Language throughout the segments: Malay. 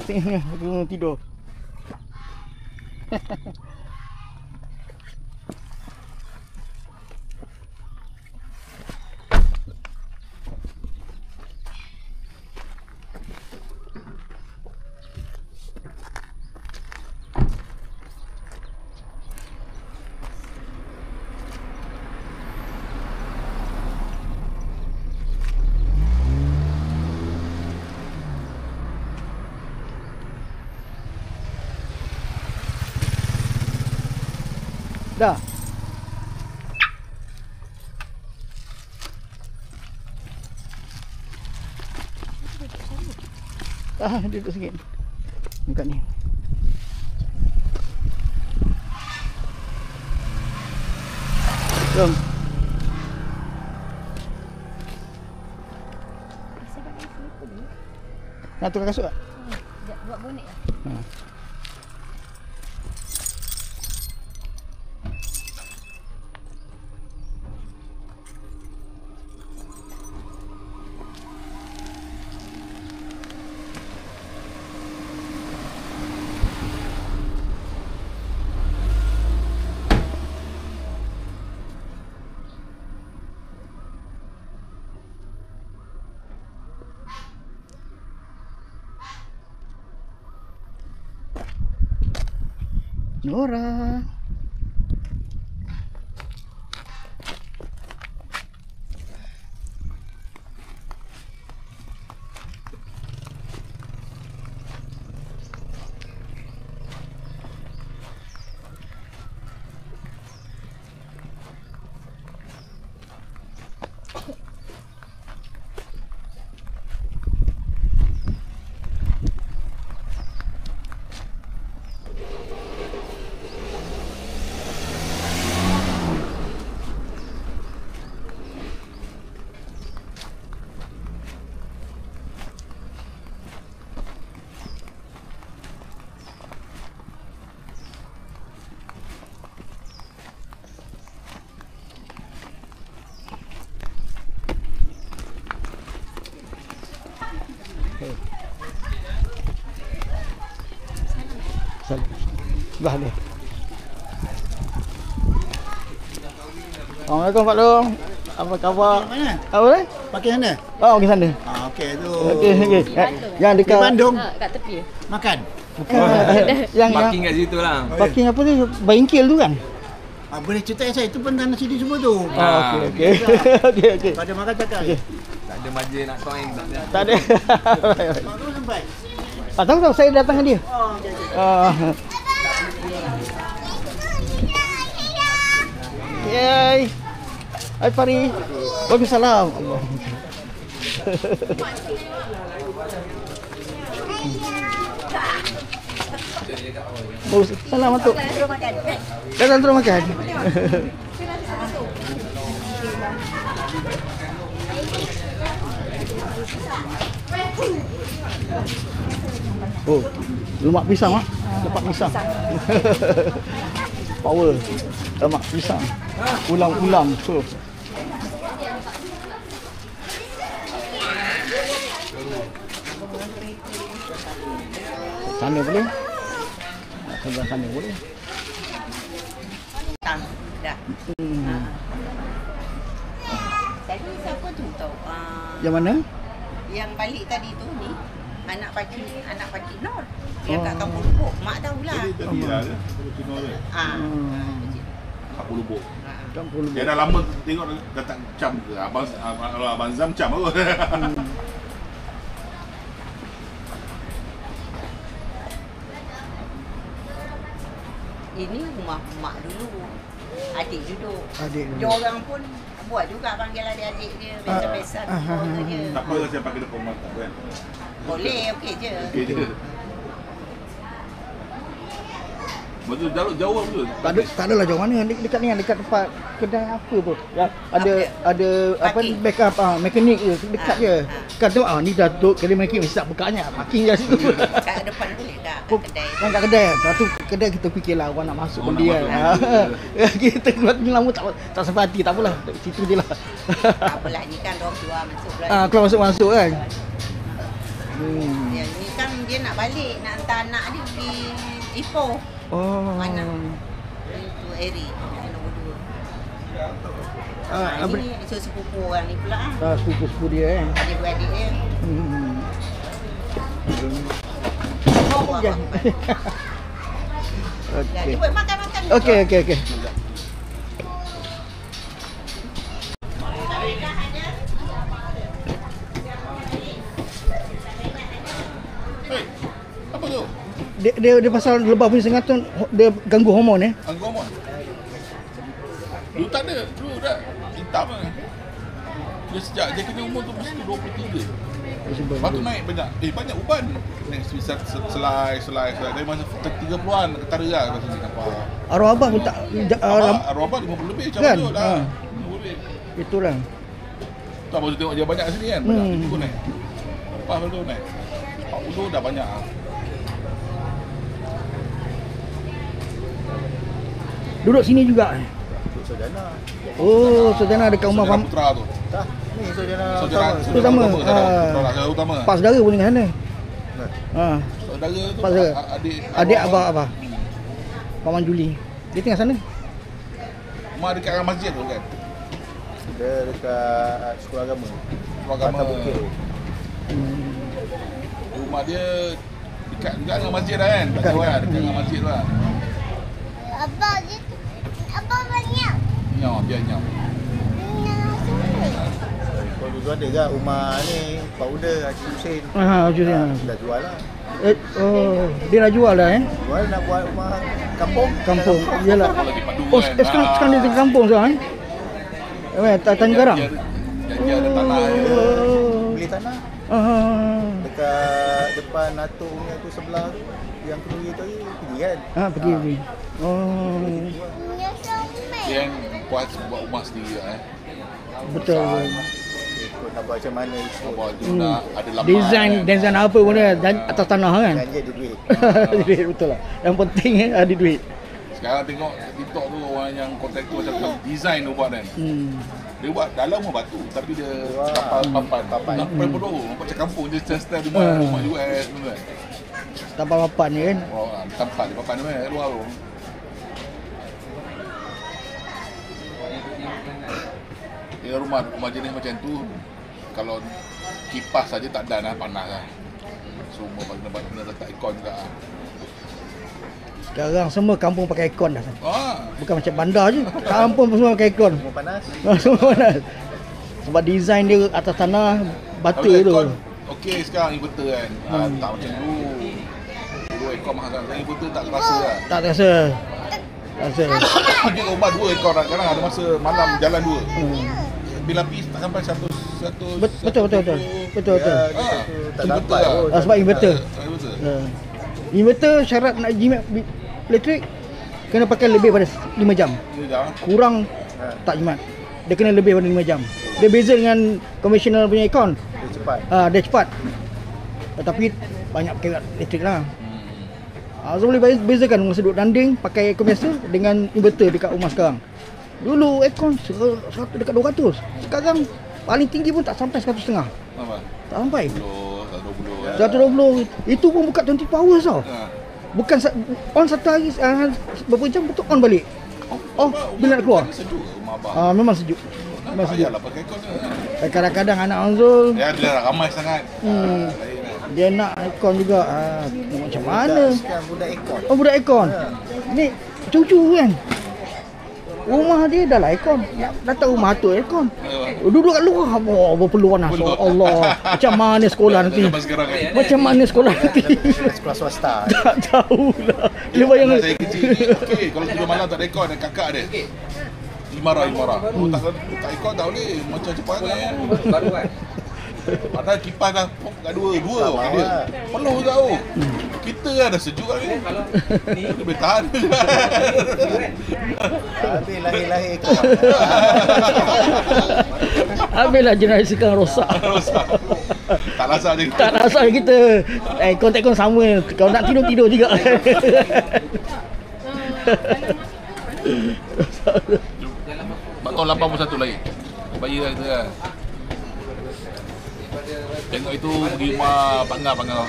tengah aku tidur. Dah. Dia duduk sikit. Dekat ni. Jom. Nak tukar kasut tak? Buat bonek lah. Nora. Sebelah dia. Assalamualaikum Pak Long. Apa khabar? Mana? Apa ni? Pakai sana? Oh, pergi sana. Okey tu. Okey. Yang Di dekat Bandung. Kat tepi. Makan. yang Parking kat situ lah. parking apa tu? Bengkel tu kan? Boleh cerita saya tu pun tanah sini semua tu. Okey. Okey. Pada makan cakap. Tak ada bajet nak coin, tak ada. Tak ada. Baru sampai. Tahu saya datang dengan dia. Oh, okey. Yay. Hai Pari. Waalaikumsalam. Allah. Oh, salam Atuk. Datang terus makan. Oh, lemak pisang ah. Lemak pisang. Power. Lemak pisang. Ulang-ulang tu. Sana boleh? Sebelah sana boleh? Dah. Tadi siapa tu tahu? Yang mana? Yang balik tadi tu ni anak pakcik Nur. Yang kat Kampung Lubuk. Mak tahulah. Tadi lah dia, Cina dia. Kampung Lubuk. Kampung Lubuk. Dia dah lama tengok kata cam ke. Abang Zam cam apa. Ini rumah mak dulu. Adik duduk. Adik dulu. Dia orang pun buat juga panggil adik-adik dia. Biasa-biasa keluarga dia. Tak apa saya pakai depan rumah tak kan. Boleh, okey je. Okey je. Betul jauh betul. Tak adalah jauh mana dekat ni dekat tempat kedai apa tu. Ya, ada apa ni Parking. backup mekanik je dekat je. Kan tu ni dah duduk kedai mekanik mesti tak bukanya. Parking je situ. Kat depan boleh tak? Kat kedai. Yang kat kedai. Lepas tu kedai kita fikirlah orang nak masuk Orang dia. nak masuk. Kita ni lama tak sampai hati tak apalah. Situ je lah. Tak apalah, ni kan orang keluar masuk pula. Keluar masuk kan. Yang ni kan dia nak balik, nak hantar anak dia pergi Ipoh. Oh. Anak itu Eric, yang nombor 2. Apa Ini sepupu orang ni pula. sepupu dia Adik-beradik dia. Oh, Ya. Dah, Okey. dia buat makan-makan. Okey. Apa tu? Dia pasal lebah punya sengatan dia ganggu hormon Anggur hormon. Dulu tak ada. Dulu dah hitam lah. Dia sejak dia kena umur tu mesti 23. Lepas tu naik banyak. Banyak uban. Naik selai. Dari masa 30-an ketara lah kat sini nampak. Arwah abah pun tak Arwah abang 50 lebih macam Kan? tu lah. Ha. 50 lebih. itulah. Tak baru tengok dia banyak kat sini kan. Banyak tu naik. Lepas tu naik. 40 dah banyak lah. Duduk sini juga. Sojana. Oh, Sojana dekat rumah Saudara fam. Putra tu. Tak, ni Sojana Saudara Tu sama. Saudara utama. Pak saudara pun dengan sana. Saudara tu Pak saudara. Adik abah. Paman Juli. Dia tinggal sana. Mak dekat dengan masjid tu kan. Dia dekat sekolah agama. Sekolah agama. Mata Bukit. Rumah dia dekat juga dengan masjid lah kan. Tak Dekat, tahu dekat. kan, dekat dengan masjid tu lah. Apa banyak? Nyau, biar nyau. Kalau dulu ada ke rumah ni Pak Uda Haji Hussein. Macam ni. Dah jual lah. Dia dah jual dah Jual nak buat rumah kampung. Kampung. Iyalah. Lagi padu Oh, kan. sekarang dia tengah kampung sekarang Tanjung Garang. Dia ada tanah dia. Beli tanah dekat depan Nato punya tu sebelah tu. Yang kedua tu pergi kan. Pergi. Oh. Dia yang buat rumah sendiri lah Betul. Ikut nak buat macam mana ikut. Buat dia nak ada lapan. Design apa pun dia atas tanah kan. Janji ada duit. Duit betul lah. Yang penting ada duit. Sekarang tengok TikTok tu orang yang kontraktor macam tu design tu buat kan. Dia buat dalam rumah batu tapi dia papan. Nampak bodoh. Nampak macam kampung je style rumah US tu kan. Papan ni kan. Oh, tempat di papan tu kan luar tu. Dia rumah jenis macam tu kalau kipas saja tak ada lah panas lah. Semua kena letak aircon juga lah. Sekarang semua kampung pakai aircon dah. Bukan macam bandar je. Kampung semua pakai aircon. Semua panas. Semua panas. Sebab design dia atas tanah batu tu. Okey sekarang inverter kan. Tak macam dulu. Dulu aircon mahal sangat. Sekarang inverter tak terasa lah. Tak rasa. Dia rumah 2 aircon lah. Kadang ada masa malam jalan 2. Bil lapis tak sampai 100. Betul. Tak dapat pun. Sebab inverter. Inverter. Inverter syarat nak jimat elektrik kena pakai lebih pada 5 jam. Kurang tak jimat. Dia kena lebih pada 5 jam. Dia beza dengan konvensional punya aircon. Dia cepat. Dia cepat. Tetapi banyak pakai elektrik lah. So boleh bezakan masa duduk danding pakai aircon biasa dengan inverter dekat rumah sekarang. Dulu aircon 100 dekat 200. Sekarang paling tinggi pun tak sampai 100.5. Apa? Tak sampai. 120. 120. Itu pun buka 24 hours tau. Bukan on satu hari berapa jam betul on balik. Bila nak keluar. Sejuk rumah abang. Memang sejuk. Tak payahlah pakai aircon je. Kadang-kadang anak Anzul Ya dia ramai sangat. dia nak aircon juga. Macam mana? Sekarang budak ekor. Budak aircon. Ni cucu kan. Rumah dia dah lah aircon. Datang rumah tu aircon. Duduk kat luar. Berpeluh panas. Allah. Macam mana sekolah nanti? Macam mana sekolah nanti? Sekolah swasta. Tak tahulah. Dia bayang Saya kecil ni, okey, kalau tidur malam tak ada aircon dan kakak dia. Imarah. Tak aircon tak boleh. Macam cepat kan. Baru kan. Padahal kipas dah kat dua orang dia. Penuh tahu. Kita kan dah sejuk kan. Dia boleh tahan. Habis lahir-lahir ekor. Habislah generasi sekarang rosak. Tak rasa dia. Tak rasa kita. Kontak sama. Kalau nak tidur juga. Tahun 81 lagi. Bayi lah kita kan. Tengok itu pergi rumah Panggal.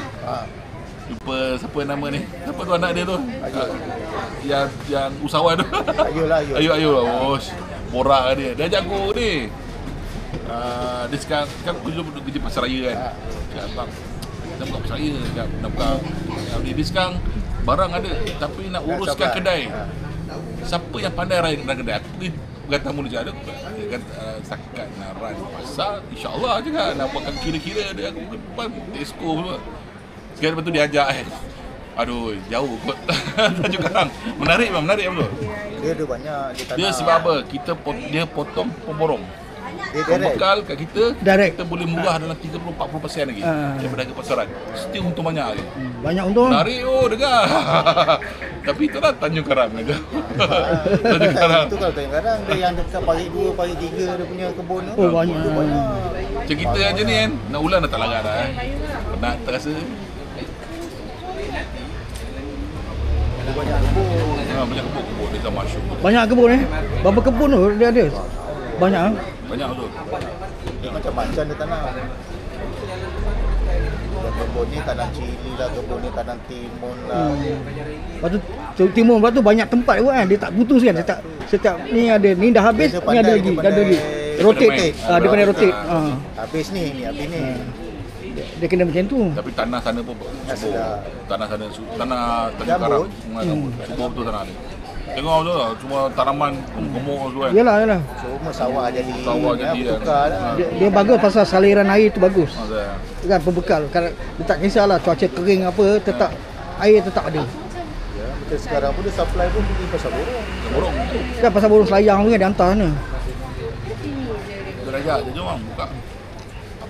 Jumpa siapa nama ni? Siapa tu anak dia tu? Yang usahawan tu. Ayul. Oh, borak dia. Dia ajak aku ni. Dia sekarang kan aku dulu kerja pasar raya kan. Cakap bang, nak buka pasar raya, nak buka. Dia sekarang barang ada tapi nak uruskan kedai. Siapa yang pandai raya kedai? Aku pergi berkata mula je ada. Dia kata setakat nak run pasar, insya-Allah je kan. Nak buatkan kira-kira dia aku depan Tesco semua. Sekali lepas tu dia ajak aduh, jauh kot. Tanjung Karang. Menarik betul. Dia ada banyak Dia sebab apa? Dia potong pemborong. Dia direct. Bekal kat kita, Direct. kita boleh murah dalam 30-40% lagi daripada harga pasaran. Still untung banyak lagi. Banyak untung. Menarik dengar. Tapi itulah Tanjung Karang aja. Tanjung Karang. Itu kalau Tanjung Karang dia yang dekat Parit 2, Parit 3 dia punya kebun tu. Oh, banyak. Macam kita aja ni kan, nak ulang dah tak larat dah. Penat terasa. Banyak kebun. Banyak kebun dia dah masyhur. Banyak kebun Berapa kebun tu dia ada? Banyak. Banyak tu. Dia macam-macam dia tanam. Kebun ni tanam cili lah, kebun ni tanam timun lah. Lepas tu timur, lepas tu banyak tempat kot kan. Dia tak putus kan. Setiap ni ada, ni dah habis, Dia ni ada lagi, dah ada lagi. Rotate. Dia pandai rotate. Habis ni habis ni. Dia kena macam tu. Tapi tanah sana pun subur. Tanah sana tanah Tanjung Karang. Subur betul tanah ni. Tengok betul lah, cuma tanaman gemuk tu kan. Yalah. Semua sawah jadi. Sawah jadi kan. Tukar lah. Dia bagus pasal saliran air tu bagus. Masa Kan pembekal. Dia tak kisahlah cuaca kering apa, tetap air tetap ada. Ya, betul sekarang pun dia supply pun pergi pasar burung. burung. Kan pasal burung selayang tu kan dia hantar sana. Dia ajak dia jom bang buka.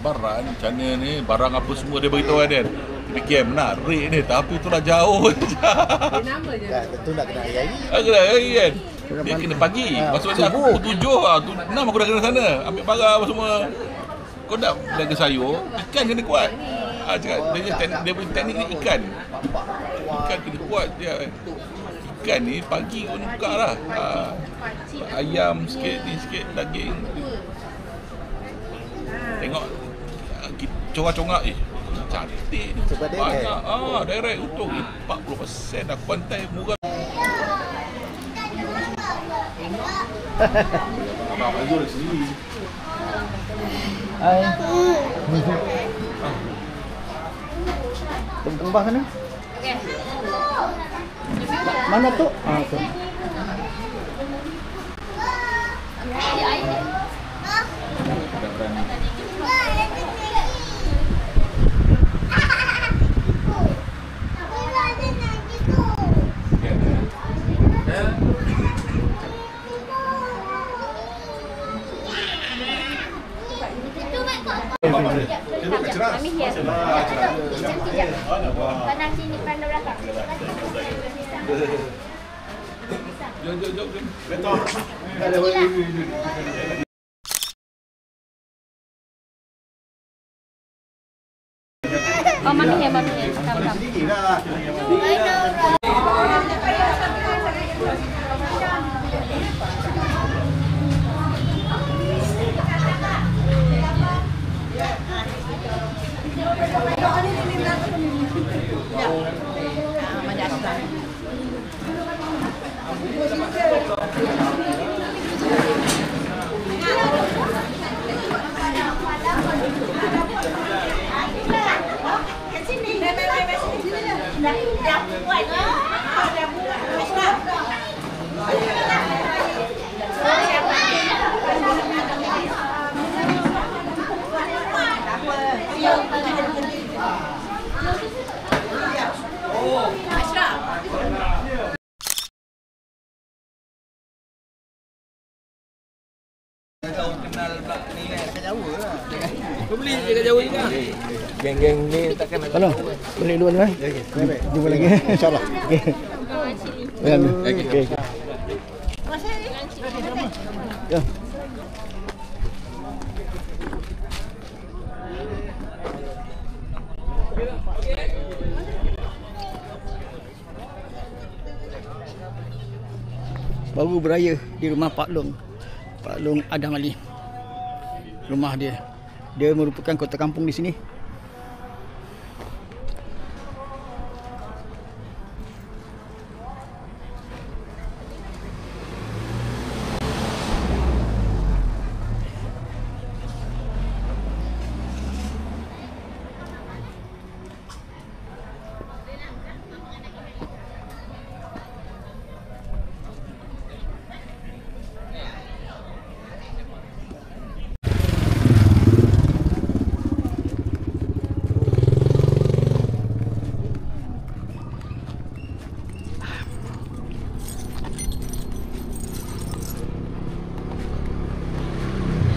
Abaran macam mana ni, barang apa semua dia beritahu kan. Fikir menarik ni tapi tu dah jauh. Ya, tentu nak kena air-air. Kena hari kan. Dia kena pagi. Maksudnya aku pukul 7 6 aku dah kena sana. Ambil barang apa semua. Kau nak jaga sayur, ikan kena kuat. Cakap dia punya teknik ni ikan. Ikan kena kuat dia. Ikan ni pagi kau buka lah. Ayam sikit ni sikit daging. Tengok congak-congak cantik ni. Sebab direct. Banyak. Direct untung 40% aku pantai murah. Nak Azul sendiri. Hai. Tembak sana. Okey. Mana tu? Tu. Kami here. Cantik tak? Tanah sini pandang belakang. Jom. Oh, mami here. Come. Kau beli je kat Jawa juga. Geng-geng ni takkan nak. Tolong. Balik dulu kan? Okey. Jumpa lagi. Insya-Allah. Okey. Okey. Ya. Baru beraya di rumah Pak Long Adam Ali. Rumah dia Dia merupakan kota kampung di sini.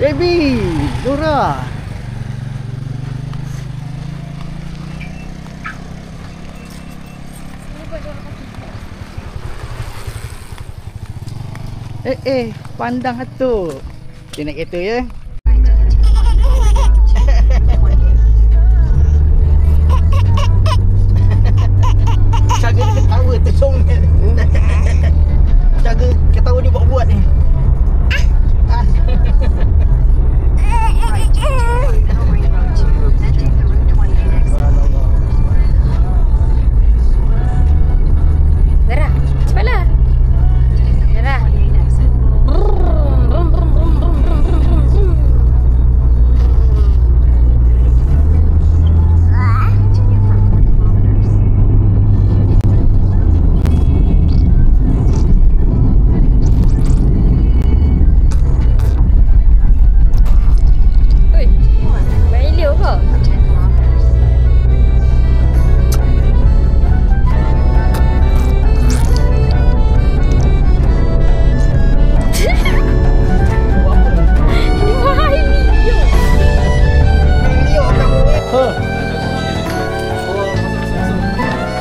Baby, Dora. Pandang tu. Kita naik kereta ya. Jaga dia ketawa tersong. Jaga ketawa dia buat-buat ni. Zara, cepatlah. Zara. Oi, main liu ke?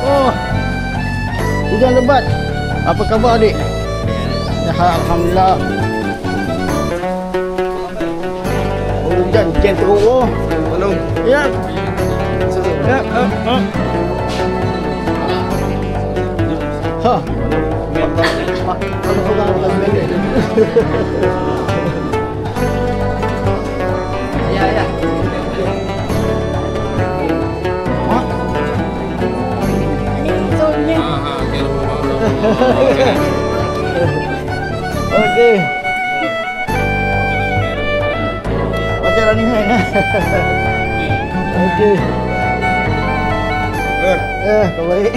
Oh, hujan lebat. Apa khabar adik? Ya, alhamdulillah. Oh, hujan teruk. Oh. Tolong. Ya. Ya. Ha. Kalau orang lagi. Ya, ya. Okey. Macam running man. Okey. Kau baik.